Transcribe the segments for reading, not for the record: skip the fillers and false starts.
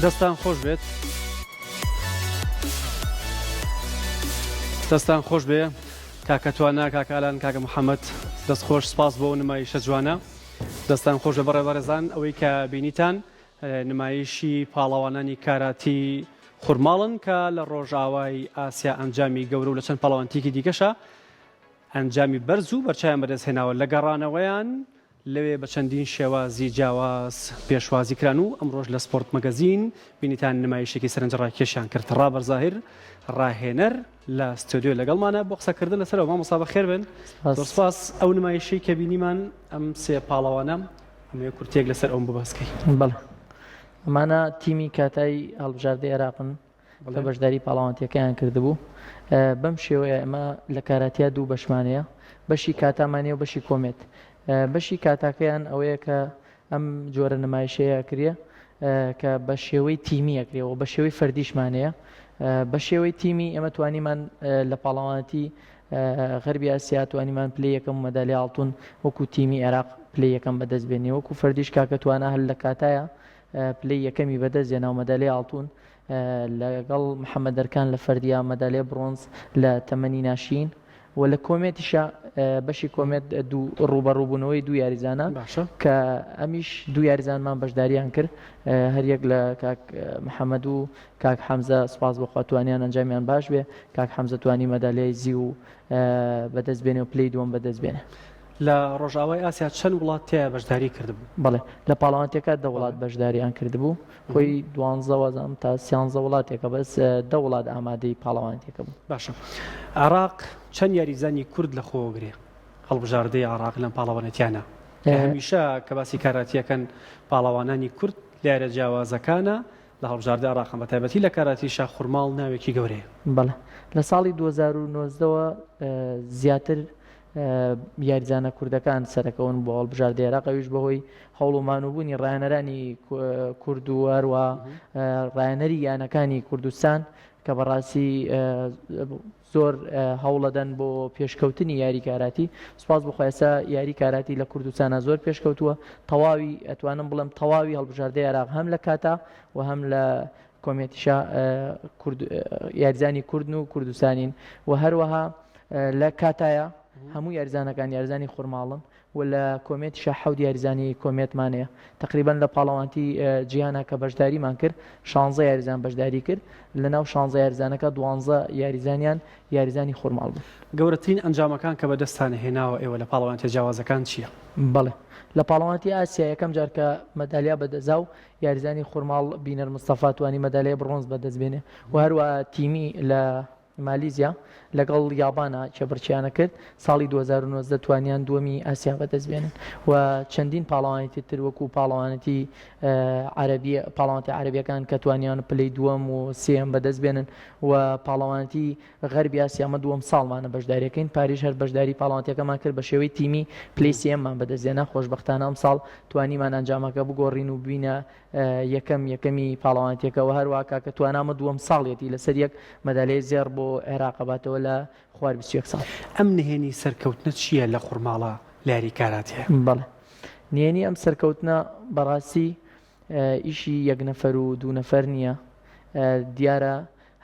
دەستان خۆش بێت دەستان خۆش بێ کاکەتوانە کاکالان کاکە محەممەد دەست خۆش سپاس بۆ نمایشە جوانە دەستان خۆش لە بەڕێ بەڕێزان ئەوەی کە بینیتان نمایشی پاڵەوانانی کاراتی خورماڵن کە لە ڕۆژاوای ئاسیا ئەنجامی گەورە و لە چەند پاڵەوانتیکی دیکەشە ئەنجامی بەرز و بەرچایان بەدەستهێناوە لە گەڕانەوەیان لەوێ بە چەندین شێوازی جیاواز پێشوازی کران و ئەمڕۆژ لە سپۆرت مەگەزین بینیتان نمایشێکی سەرنجڕاکێشیان کرد ڕابەر زاهر ڕاهێنەر لە ستودیۆ لەگەڵمانە بۆ قسەکردن لەسەرەوە مامۆستا بەخێر بن زۆر سپاس ئەو نمایشەی کە بینیمان ئەم سێ پاڵەوانە ئەمەیە کورتێک لەسەر ئەوم بباسکەی بەڵێ ئەمانە تیمی کاتای هەڵبژاردەی عێراقن کە بەشداری پاڵەوانتیەکەیان کردبوو بەم شێوەیە ئەمە لە کاراتیا دوو بەشمانەیە بەشی کاتامانەیە و بەشی کۆمێت بەشی کاتاکەیان ئەوەیە کە ئەم جۆرە نمایشەیە کردە کە بە شێوەی تیمی ئەکرێەوە بە شێوەی فەردیشمانەیە بە شێوەی تیمی ئەمە توانیمان لە پاڵەوانەتی غەربی ئاسیا توانیمان پلەی یەکەم مەدالیای ئاڵتوون وەکو تیمی عێراق پلەی یەکەم بەدەستبێنی وەکو فەردیش کاکە توانە هەر لە کاتایە پلەی یەکەمی بەدەستێنا و مەدالیای ئاڵتوون لەگەڵ محەممەد دەرکان لە فەردیا مەدالیای برۆنز لە تەمەنی ناشین و لە کۆمێتیشە بەشی کۆمێت ڕوبەڕووبوونەوەی دوو یاریزانە کە ئەمیش دوو یاریزانمان بەشداریان کرد هەریەک لە کاک محەممەد و کاک حەمزە سپاس بۆخوا توانیان ئەنجامیان باش بێ کاک حەمزە توانی مەدالیای زی و بەدەستبێنێ و پلەی دووەم بەدەستبێنێ لە ڕۆژاوای ئاسیا چەند وڵات تێ بەشداری کردبوو بڵێ لە پاڵەوانتێکە دە وڵات بەشداریان کردبوو خۆی 12 تا 13 وڵاتێکە بەس دە وڵات ئامادەی پاڵەوانتێکە بوو باشە عێراق چەند یاریزانی کورد لە خۆگرێ هەڵبژاردەی عێراق لەم پاڵەوانەتیانە هەمیشە کە باسی کاراتیەکەن پاڵەوانانی کورد لارە جیاوازەکانە لە هەڵبژاردەی عێراقن بە تایبەتی لە کاراتیشە خورماڵ ناوێکی گەورەیە بەڵێ لە ساڵی 2009ەوە زیاتر یاریزانە کوردەکان سەرەکەون بۆ هەڵبژاردەی عێراق ئەویش بەهۆی هەوڵ و مانووبوونی ڕایەنەرانی کورد و هەروە ڕایەنەری یانەکانی کوردستان کە بەڕاستی زۆر هەوڵەدەن بۆ پێشکەوتنی یاری کاراتی سوپاس بخوا ئێستا یاری کاراتی لە کوردستانە زۆر پێشکەوتووە تەواوی ئەتوانم بڵێم تەواوی هەڵبژاردەی عێراق هەم لە کاتا و هەم لە کۆمێتیشە یاریزانی کوردن و کوردستانین و هەروەها لە کاتایە هەموو یاریزانەکان یاریزانی خورماڵن و لە کۆمێتیشە حەوت یاریزانی کۆمێتمانەیە تقریبان لە پاڵەوانتی جیهانە کە بەشداریمان کرد 16 یاریزان بەشداری کرد لە ناو 16 یاریزانەکە 12 یاریزانیان یاریزانی خورماڵ بوو گەورەترین ئەنجامەکان کە بەدەستانە هێناوە ئێوە لە پاڵەوانتە جیاوازەکان چییە؟ بەڵێ لە پاڵەوانتی ئاسیا یەکەم جار کە مەدالیا بەدەزا و یاریزانی خورماڵ بینەر مستەفا توانی مەدالیای برۆنز بەدەستبێنێ و هەروە تیمی لە مالیزیا لەگەڵ یابانە چێبڕچیانە کرد ساڵی 2009 توانیان دووەمی ئاسیا بەدەستبێنن و چەندین پاڵەوانێتی تر وەکو پاڵەوانەتی پاڵەوانتی عەرەبیەکان کە توانیان پلەی دووەم و سێم بەدەستبێنن و پاڵەوانتی غەربی ئاسیامە دووەم ساڵمانە بەشداریەکەین پاریش هەر بەشداری پاڵەوانتیەکەمان کرد بە شێوەی تیمی پلەی سێممان بەدەستێنا خۆشبەختانە ئەم ساڵ توانیمان ئەنجامەکە بگۆڕین و بینە یەکەمی پاڵەوانتیەکەەوە هەروە کاکە توانامە دووەم ساڵێتی لەسەر یەک مەدالیای زێڕ بۆ عێراق باتەوە لە خوار 21 ساڵ ئەم نهێنی سەرکەوتنە چییە لە خورماڵە لاری کاراتیە؟ بەڵێ نهێنی ئەم سەرکەوتنە بەڕاستی ئیشی یەک نەفەر و دوو نەفەر نییە دیارە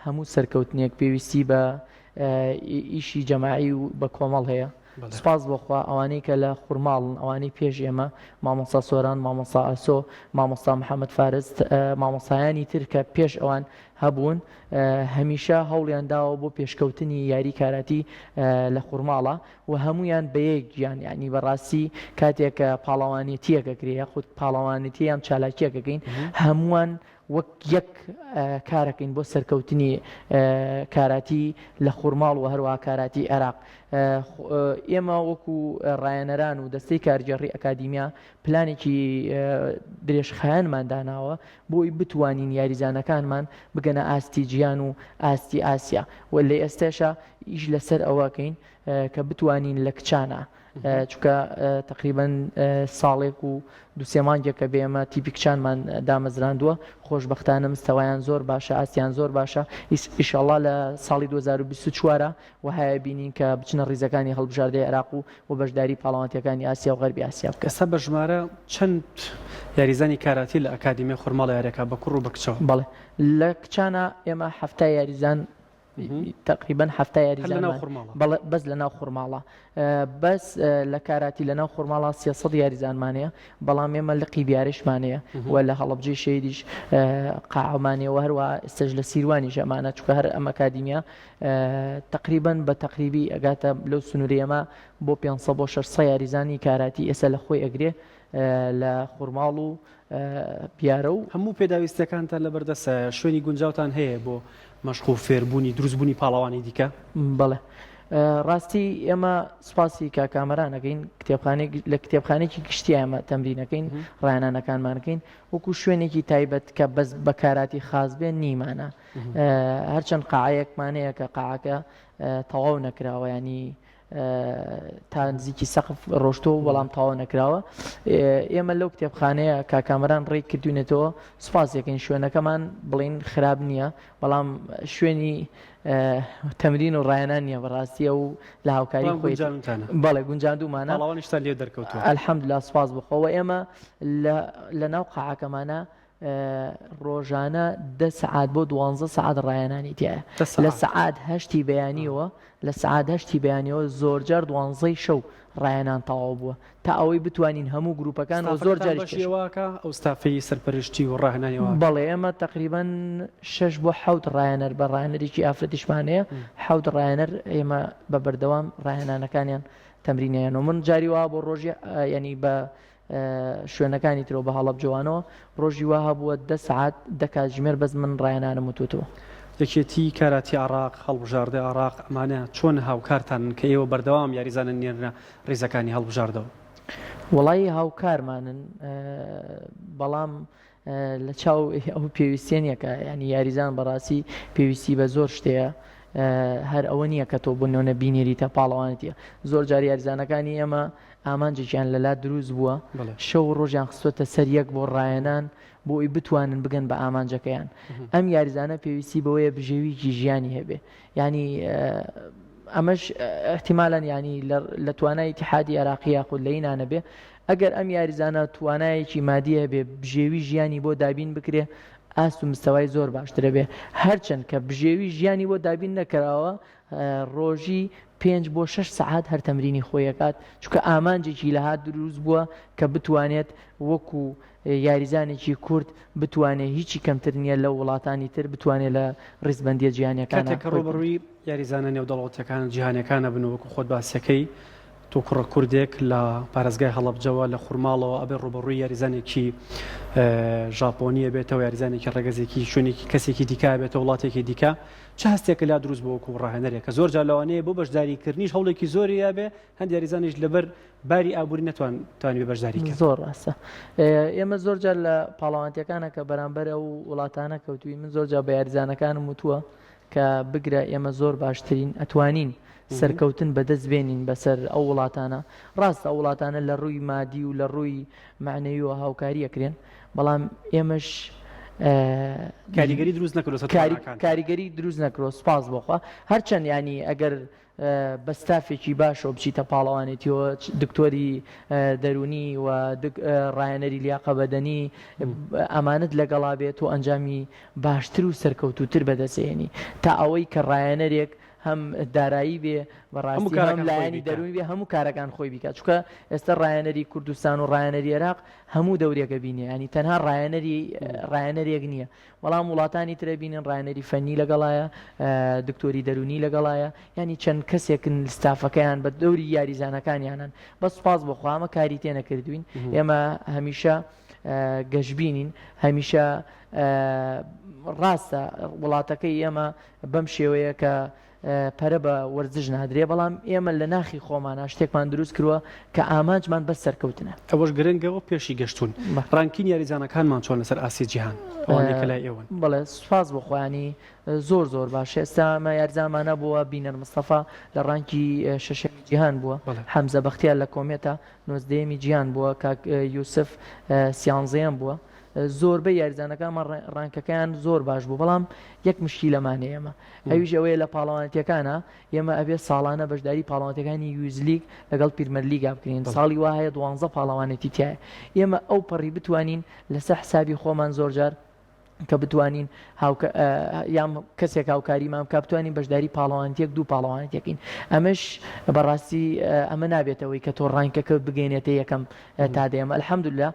هەموو سەرکەوتنێک پێویستی بە ئیشی جەماعی و بە کۆمەڵ هەیە سپاس بۆخوا ئەوانەی کە لە خورماڵن ئەوانەی پێش ئێمە مامۆستا سۆران مامۆستا ئاسۆ مامۆستا محەممەد فارست مامۆستایانی تر کە پێش ئەوان هەبوون هەمیشە هەوڵیان داوە بۆ پێشکەوتنی یاری کاراتی لە خورماڵە و هەمویان بەیەک گیان یعنی بەڕاستی کاتێک کە پاڵەوانێتیەکەکرێ خودت پاڵەوانێتی یان چالاکیەکەکەین هەمووان وەک یەک کارەکەین بۆ سەرکەوتنی کاراتی لە خورماڵ و هەروە کاراتی عێراق ئێمە وەکو ڕایەنەران و دەستەی کارگەڕی ئەکادیمیا پلانێکی درێژخایەنمان داناوە بۆی بتوانین یاریزانەکانمان بگەنە ئاستی گیان و ئاستی ئاسیا و لە ئێستاشە ئیش لەسەر ئەوەکەین کە بتوانین لە کچانە چونکە تقریبان ساڵێک و دوسێ مانگێکە بێ ئێمە تیپیکچانمان دامەزراندووە خۆشبەختانە مستەوایان زۆر باشە ئاسیان زۆر باشە ئیشەڵڵا لە ساڵی 2024 و هەیە بینین کە بچنە ڕیزەکانی هەڵبژاردەی عێراق و بەشداری پاڵەوانتیەکانی ئاسیا و غەربی ئاسیا بکە. ئێستا بە ژمارە چەند یاریزانی کاراتی لە ئەکادیمی خورماڵە یاریەکە بە کوڕ و بە کچەوە؟ بەڵێ لە کچانە ئێمە هەفتای یاریزان تقریبا هەفتای یاریزان بەس لە ناو خورماڵە بەس لە کاراتی لە ناو خورماڵە 300 یاریزانمانەیە بەڵام ئێمە لقی بیارشمانەیە و لە هەڵەبجەی شەیدیش قاعمانەوە هەروە ئێستش لە سیروانی ژەمانە چونکە هەر ئەم ئەکادیمیە تقریبا بە تقریبی ئەگاتە لەو سنووری ئێمە بۆ 500 بۆ 600 یاریزانی کاراتی ئێستا لە خۆی ئەگرێ لە خورماڵ و پیارە و هەموو پێداویستەکانتان لە بەردەستە شوێنی گونجاوتان هەیە بۆ مەشق و فێربوونی دروستبوونی پاڵەوانی دیکە؟ بەڵێ ڕاستی ئێمە سوپاسی کاکامەرانەکەین لە کتێبخانێکی گشتی ئێمە تەمرینەکەین ڕایانانەکانمانەکەین وەکو شوێنێکی تایبەت کە بەس بە کاراتی خاص بێن نیمانە هەرچەند قاعەیەکمانەیە کە قاعەکە تەواو نەکراوە ینی تا نزیکی سەقف ڕۆشتۆ بەڵام تاوا نەکراوە ئێمە لەو کتێبخانەیە کاکامەران ڕێی کردوونێتەوە سوپاسێکین شوێنەکەمان بڵین خراپ نییە بەڵام شوێنی تەمرین و ڕایانان نییە بەڕاستیە و لە هاوکاری خۆی بەڵێ گونجاندومانە ئەلحەمدوللا سوپاس بخۆوە ئێمە لە ناو قاعەکەمانە ڕۆژانە 10 سعات بۆ 12 سعات ڕایانانی تایە لە سعات هەشتی بەیانیەوە لە سعات هەشتی بەیانیەوە زۆرجار 12 شەو ڕایانان تەواو بووە تا ئەوەی بتوانین هەموو گروپەکان و زۆر جاریواکە ئەو ستافی سەرپەرشتی و ڕاهێنانیەوە بەڵێ ئێمە تقریبا 6 بۆ 7 ڕایەنەر بە ڕایەنەرێکی ئافرەتیشمانەیە 7 ڕایەنەر ئێمە بە بەردەوام ڕایەنانەکانیان تەمرینیان و من جاریوا بۆ ڕۆژی ینی بە شوێنەکانی ترەوە بە هەڵەبجەوانەوە ڕۆژی وا هەبووە 10 سعات دەکاتژمێر بەس من ڕایەنانم وتوتەوە. یەکێتی کاراتی عراق هەڵبژاردە عراق ئەمانە چۆن هاوکارتان کە ئێوە بەردەوام یاریزانە نێرنە ڕێزەکانی هەڵبژاردەوە؟ وەڵی هاوکارمانن بەڵام لە چاو ئەو پێویستێنیەکە ینی یاریزان بەڕاستی پێویستی بە زۆر شتەیە هەر ئەوە نییە کە تۆ بنەوە بینێریتە پاڵەوانێتیە زۆر جاری یاریزانەکانی ئێمە ئامانجێکیان لەلا دروست بووە شەو ڕۆژیان خستوتە سەر یەک بۆ ڕایەنان بۆی بتوانن بگەن بە ئامانجەکەیان ئەم یاریزانە پێویستی بەوەیە بژێویکی ژیانی هەبێ ینی ئەمەش احتیمالەن ینی لە توانای اتحادی عێراقی یاخود لەینانە بێ ئەگەر ئەم یاریزانە توانایەکی مادی هەبێ بژێوی ژیانی بۆ دابین بکرێ ئاست و مستەوای زۆر باشترە بێ هەرچەند کە بژێوی ژیانی بۆ دابین نەکراوە ڕۆژی 5 بۆ 6 سعات هەر تەمرینی خۆیەکات چونکە ئامانجێکی لەهات دروست بووە کە بتوانێت وەکو یاریزانێکی کورد بتوانێت هیچی کەمتر نییە لە وڵاتانی تر بتوانێت لە ڕیزبەندیە جیهانیەکان کاتێک ڕۆبەڕووی یاریزانە نێودەوڵەتیەکان جیهانیەکانە بن وەکو خۆت باسیەکەی تۆ کوڕە کوردێک لە پارێزگای هەڵەبجەوە لە خورماڵەوە ئەبێ ڕۆبەڕووی یاریزانێکی ژاپۆنیە بێتەوە یاریزانێکی ڕێگەزێکی شوێنێکی کەسێکی دیکە بێتە وڵاتێکی دیکە چه هەستێکە لا دروست بۆ وەکو ڕاهێنەرێک کە زۆر جار لەوانەیە بۆ بەشداریکردنیش هەوڵێکی زۆری یابێ هەندێک یاریزانیش لەبەر باری ئابووری نەتوانێت بەشداریکە زۆر ڕاستە ئێمە زۆر جار لە پاڵەوانتیەکانە کە بەرامبەر ئەو وڵاتانە کەوتووی من زۆر جار بە یاریزانەکانم وتووە کە بگرە ئێمە زۆر باشترین ئەتوانین سەرکەوتن بەدەست بێنین بەسەر ئەو وڵاتانە ڕاستە ئەو وڵاتانە لە ڕووی مادی و لە ڕووی معنەویەوە هاوکاریەکرێن بەڵام ئێمەش کاریگەری دروست نەکرۆ کاریگەری دروست نەکرۆ سپاس بۆخوا هەرچەند ینی ئەگەر بە ستافێکی باشەوە بچیتە پاڵەوانێتیەوە دکتۆری دەرونی و ڕایەنەری لیاقە بەدەنی ئەمانت لەگەڵا بێت و ئەنجامی باشتر و سەرکەوتوتر بەدەستێنی تا ئەوەی کە ڕایەنەرێک هەم دارایی بێ بەڕاستی هەم لایەنی دەروی بێ هەموو کارەکان خۆی بیکات چونکە ئێستا ڕایەنەری کوردستان و ڕایەنەری عێراق هەموو دەورێکە بینێ ینی تەنها ڕایەنەرێک نییە بەڵام وڵاتانی ترە بینن ڕایەنەری فەنی لەگەڵایە دکتۆری دەرونی لەگەڵایە ینی چەند کەسێکن ستافەکەیان بە دەوری یاریزانەکانیانن بە سوپاس بۆخوا ئەمە کاری تێ نەکردوین ئێمە هەمیشە گەشتبینین هەمیشە ڕاستە وڵاتەکەی ئێمە بەم شێوەیە کە پەرە بە وەرزش نادرێ بەڵام ئێمە لە ناخی خۆمانە شتێکمان دروست کردووە کە ئامانجمان بەس سەرکەوتنە. ئەوەش گرنگەوە پێشی گەشتون ڕانکین یاریزانەکانمان چۆن لەسەر ئاسی جیهان ئەوانەیە لای ئێوەن؟ بەڵێ سوپاس بۆ خۆیانی زۆر باش ئێستا ئەمە یاریزانمانە بووە بینەر مستەفا لە ڕانکی شەشەمی جیهان بووە، حەمزە بەختیار لە کۆمێتە 19ەمی جیهان بووە، کاک یوسف 13ەم بووە. زۆربەی یاریزانەکانمان ڕانکەکەیان زۆر باش بوو بەڵام یەک مشکیلەمانێ ئێمە ئەویش ئەوەیە لە پاڵەوانێتیەکانە ئێمە ئەبێ ساڵانە بەشداری پاڵەوانێتەکانی یوزلیگ لەگەڵ پیرمەرلیگا بکرین. ساڵی وایە 12 پاڵەوانێتی تایە ئێمە ئەو پەڕی بتوانین لەسەر حسابی خۆمان زۆرجار کە بتوانین یام کەسێک هاوکاریمان بکە بتوانین بەشداری پاڵەوانێتێک دوو پاڵەوانێتێکین. ئەمەش بەڕاستی ئەمە نابێتەوەی کە تۆ ڕانکەکە بگەینێتە یەکەم تا دێمە. الحەمدوللا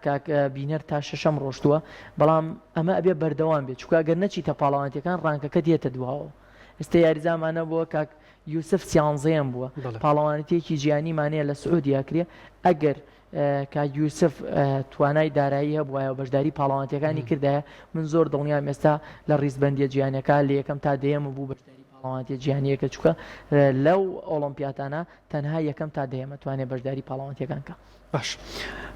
کاک بینەر تا شەشەم ڕۆشتووە بەڵام ئەمە ئەبێ بەردەوام بێت چونکە ئەگەر نەچیتە پاڵەوانێتەکان ڕانکەکە دێتە دواوە. ئێستا یاریزانمانە بووە کاک یوسف 13ەم بووە، پاڵەوانێتێکی جیهانیمانەیە لە سعودیا کرێ. ئەگەر کاک یوسف توانای دارایی هەبووە و بەشداری پاڵەوانێتەکانی کردایە من زۆر دڵنیام ئێستا لە ڕیزبەندیە جیهانیەکە لە یەکەم تا دێمە بوو بەشداری پاڵەوانێتی جیهانیەکە چووکە لەو ئۆلۆمپیاتانە تەنها یەکەم تا دێمە توانێت بەشداری پاڵەوانێتەکان کە. باش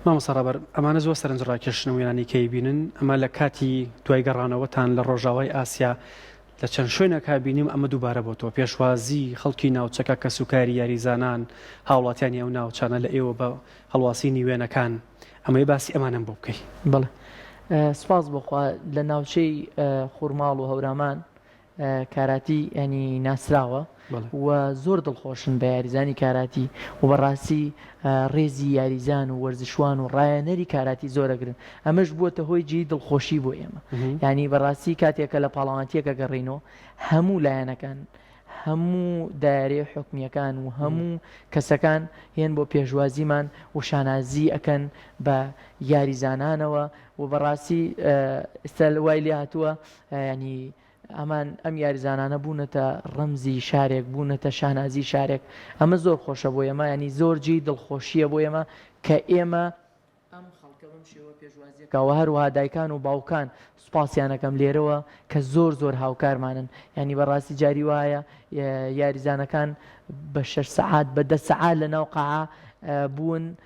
مامۆستا ڕابەر ئەمانە زۆر سەرنجڕاکێشن و وێنانی کەی بینن ئەمە لە کاتی دوای گەڕانەوەتان لە ڕۆژاوای ئاسیا لە چەند شوێنێکا بینیم ئەمە دووبارە بۆ تۆ پێشوازی خەڵکی ناوچەکە کە سوکاری یاریزانان هاوڵاتیانی ئەو ناوچانە لە ئێوە بە هەڵواسینی وێنەکان ئەمەی باسی ئەمانم بۆ بکەی. بڵێ سپاس بۆخوا لە ناوچەی خوورماڵ و هەورامان کاراتی ینی ناسراوە و زۆر دڵخۆشن بە یاریزانی کاراتی و بەڕاستی ڕێزی یاریزان و وەرزشوان و ڕایەنەری کاراتی زۆرەگرن. ئەمەش بووەتە هۆی جێی دڵخۆشی بۆ ئێمە. ینی بەڕاستی کاتێکە لە پاڵەوانتیەکە گەڕینەوە هەموو لایەنەکان هەموو دایرەی حکمیەکان و هەموو کەسەکان هێن بۆ پێشوازیمان و شانازی ئەکەن بە یاریزانانەوە و بەڕاستی ئێستا وای لێ هاتووە ینی ئەمان ئەم یاریزانانە بوونەتە ڕەمزی شارێک بوونەتە شانازی شارێک. ئەمە زۆر خۆشە بۆ ئێمە ینی زۆرجی دڵخۆشیە بۆ ئێمە کە ئێمە ئەم خەڵکە بەم شێوە پێشوازیەکەوە هەروەها دایکان و باوکان سوپاسیانەکەم لێرەوە کە زۆر هاوکارمانن. ینی بەڕاستی جاری وایە یاریزانەکان بە 6 سەعات بە 10 سەعات لە ناو قاعە بوون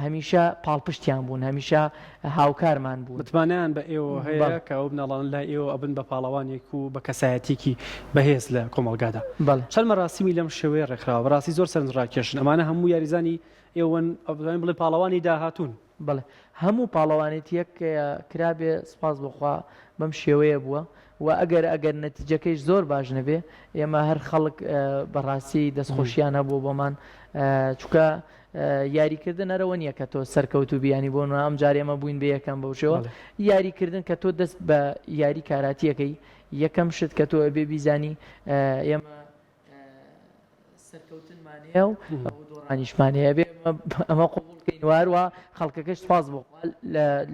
هەمیشە پاڵپشتیان بوون هەمیشە هاوکارمان بوون. متمانیان بە ئێوە هەیە کە ئەو بناڵان لای ئێوە ئەبن بە پاڵەوانێک و بە کەسایەتێکی بەهێز لە کۆمەڵگادا. چەند مەراسیمی لەم شێوەیە ڕێکخراوە بەڕاستی زۆر سەرنجڕاکێشن. ئەمانە هەموو یاریزانی ئێوەن بڵێ پاڵەوانی داهاتوون. بڵێ هەموو پاڵەوانێتیەک کرابێ سپاس بخوا بەم شێوەیە بووە و ئەگەر نەتیجەکەیش زۆر باش نەبێ ئێمە هەر خەڵک بەڕاستی دەستخۆشیان هەبوو بۆمان چونکە یاریکردن ئەرەوە نییە کە تۆ سەرکەوتو بیانی بۆ ئەم جار ئێمە بووین بە یەکەم بەو شێوە یاریکردن کە تۆ دەست بە یاری کاراتیەکەی یەکەم شت کە تۆ ئەبێ بیزانی ئێمە سەرکەوتنمانەیە و دۆڕانیشمانەیە بێ ئەمە قوبوڵکەین واروە خەڵکەکەش سپاس بخوا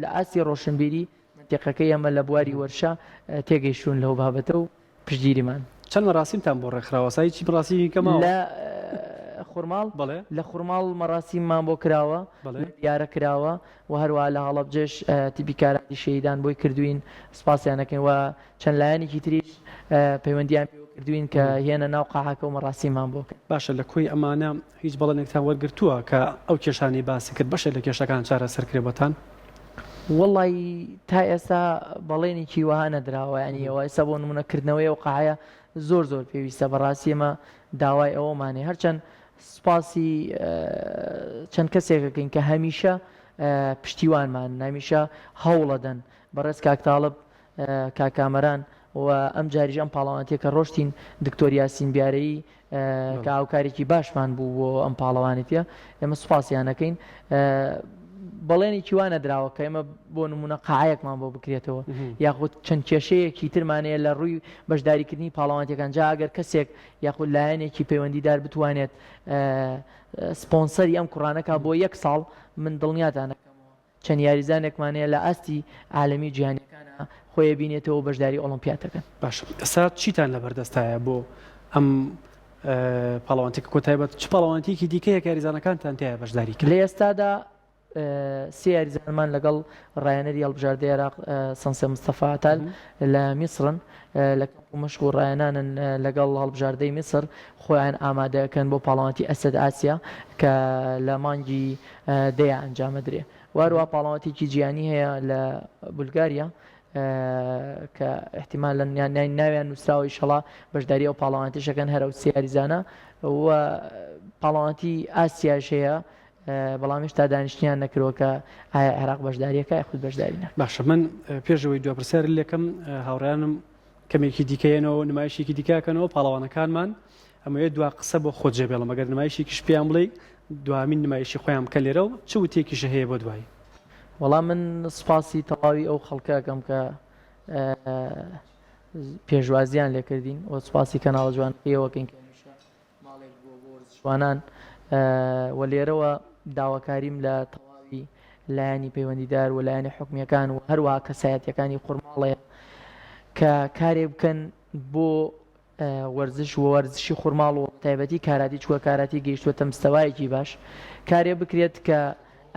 لە ئاسی ڕۆشنبیری منتیقەکەی ئەمە لە بواری وەرشە تێگەیشتون لەو بابەتە و پشتگیریمان. چەند مەراسیمتان بۆ ڕێکخراوە سای چی مەراسیمی کەماوە؟ لە خوورماڵ لە خوورماڵ مەراسیممان بۆ کراوە دیارە کراوە و هەروە لە هەڵەبجەش تیپی کاراتی شەیدان بۆی کردوین سپاسیانەکەین و چەند لایەنێکی تریش پەیوەندیان کردوین کە هێنە ناو قاعەکە و مەراسیممان بۆ کرد. باشە لە کۆی ئەمانە هیچ بەڵێنێکتان وەرگرتووە کە ئەو کێشانی باسی کرد بەشێک لە کێشەکان چارە سەرکرێبەتان؟ وەڵی تا ئێستا بەڵێنێکی وها نەدراوە ینی ئەوە ئێستا بۆ نمونەکردنەوەی ئەو قاعەیە زۆر پێویستە بەڕاستی ئێمە داوای ئەوەمانێ هەرچەند سپاسی چەند کەسێکەکەین کە هەمیشە پشتیوانمان هەمیشە هەوڵەدەن بەڕێز کاکتاڵب کاکامەران و ئەم جاریش ئەم پاڵەوانێتیە ڕۆشتین دکتۆر یاسین بیارەیی کە هاوکارێکی باشمان بوو بۆ ئەم پاڵەوانێتیە ئێمە سوپاسیانەکەین. بەڵێنێکی وانە دراوە کە ئێمە بۆ نمونە قاعەیەکمان بۆ بکرێتەوە یاخود چەند کێشەیەکی ترمانەیە لە ڕووی بەشداریکردنی پاڵەوانێتەکان جا ئەگەر کەسێک یاخود لایەنێکی پەیوەندیدار بتوانێت سپۆنسەری ئەم کوڕانەکە بۆ 1 ساڵ من دڵنیاتانەکەمەوە چەند یاریزانێکمانەیە لە ئاستی عالەمی جیهانیەکانە خۆی بینێتەوە بەشداری ئۆلۆمپیاتەکەن. باش ئێستا چیتان لەبەردەستایە بۆ ئەم پاڵەوانتێکە کۆتایبەت چ پاڵەوانتێکی دیکەیە یاریزانەکانتان تایە بەشداری کرد؟ لە ئێستادا سێ یاریزانمان لەگەڵ ڕایەنەری هەڵبژاردەی عێراق سەنسێ مستەفاتال لە میسرن لە مەشق و ڕایەنانن لەگەڵ هەڵبژاردەی میسر خۆیان ئامادەکەن بۆ پاڵەوانتی ئەسەد ئاسیا کە لە مانگی دەیە ئەنجامە درێ وارووا پاڵەوانتێکی جیانی هەیە لە بولگاریا کە احتیمال لە ناویان نووسراوی شەڵا بەشداری ئەو پاڵەوانتیشەکەن هەرە و سێ یاریزانە و پاڵەوانتی ئاسیاش هەیە بەڵام هێشتا دانیشتیان نەکرۆ کە ئایا عێراق بەشداریەکە یاخود بەشداری نەکە. باشە من پێشەوەی دو پرسیار لێکم هاوڕیانم کەمێکی دیکەیەنەوە نمایشێکی دیکەکەنەوە پاڵەوانەکانمان ئەمەوێت دوا قسە بۆ خۆت جێبێڵم ئەگەر نمایشێکیش پێیان بڵێ دوامین نمایشی خۆیان کە لێرە و چ وتێکیشە هەیە بۆ دوایی. وەڵام من سوپاسی تەواوی ئەو خەڵکەکەم کە پێشوازیان لێکردین و سوپاسی کەناڵە جوانەکەیەوەکەین کە ماڵێک بۆ جوانان و لێرەوە داواکاریم لە تەواوی لایەنی پەیوەندیدار و لایەنی حکومیەکان و هەروەها کەسایەتیەکانی قورماڵەیە کە کارێ بکەن بۆ وەرزش و وەرزشی خورماڵ و تایبەتی کاراتی چووە کاراتی گەیشتووەتە مستەوایەکی باش کارێ بکرێت کە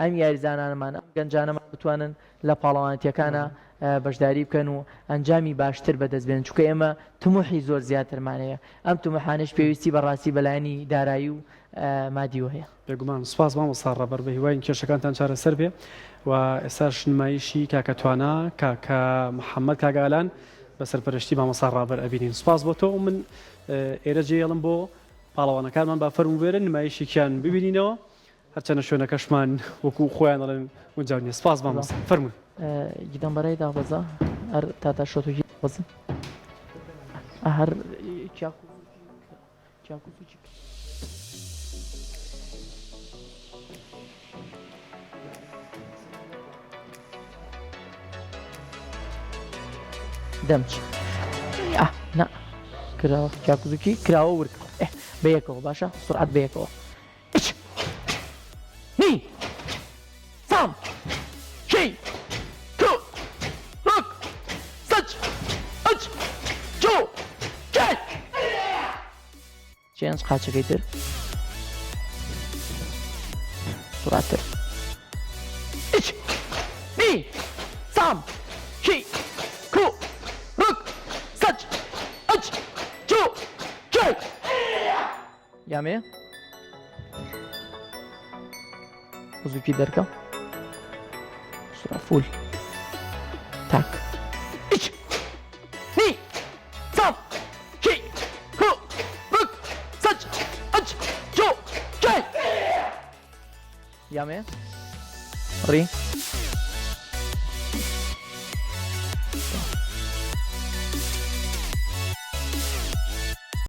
ئەم یاریزانانمان ئەم گەنجانەمان بتوانن لە پاڵەوانتیەکانە بەشداری بکەن و ئەنجامی باشتر بەدەستبێن چونکە ئێمە تموحی زۆر زیاترمانەیە ئەم تموحانش پێویستی بەڕاستی بەلایەنی دارایی و مادیوە هەیە. بێگومان سوپاس مامۆستا ڕەبەر بە هیوای کێشەکانتان چارەسەر بێ و ئێستاش نمایشی کاکە توانە کاکە محەممەد کاگالان بە سەرپەرشتی مامۆستا ڕابەر ئەبینین. سوپاس بۆ تۆ من ئێرە جێڵم بۆ پاڵەوانەکانمان با فەرموبێرە نمایشێکیان ببینینەوە هەرچەنە شوێنەکەشمان وەکو خۆیان دەڵێن ونجاو نیە. سپاس مامۆستا فەرموون. گیدەم بەڕێی دابەزە هەر تاتا شۆتۆکی بەزن هەر چاکوچی دەمچ نا کراوە چاکوزوکی کراوە ورک بەیەکەوە باشە سرعەت بەیەکەوە نی سام شی کو ڕک سەج ئەج جۆ جێت چێنج قاچەکەی تر سرعەتتر ئیچ نی سام شی کو ڕک سەج ئەج جۆ جێت یامێ وزوکی دەرکە سرعة فول تاك إيش ني صف شي كو رك سج أج جو جاي يامي ري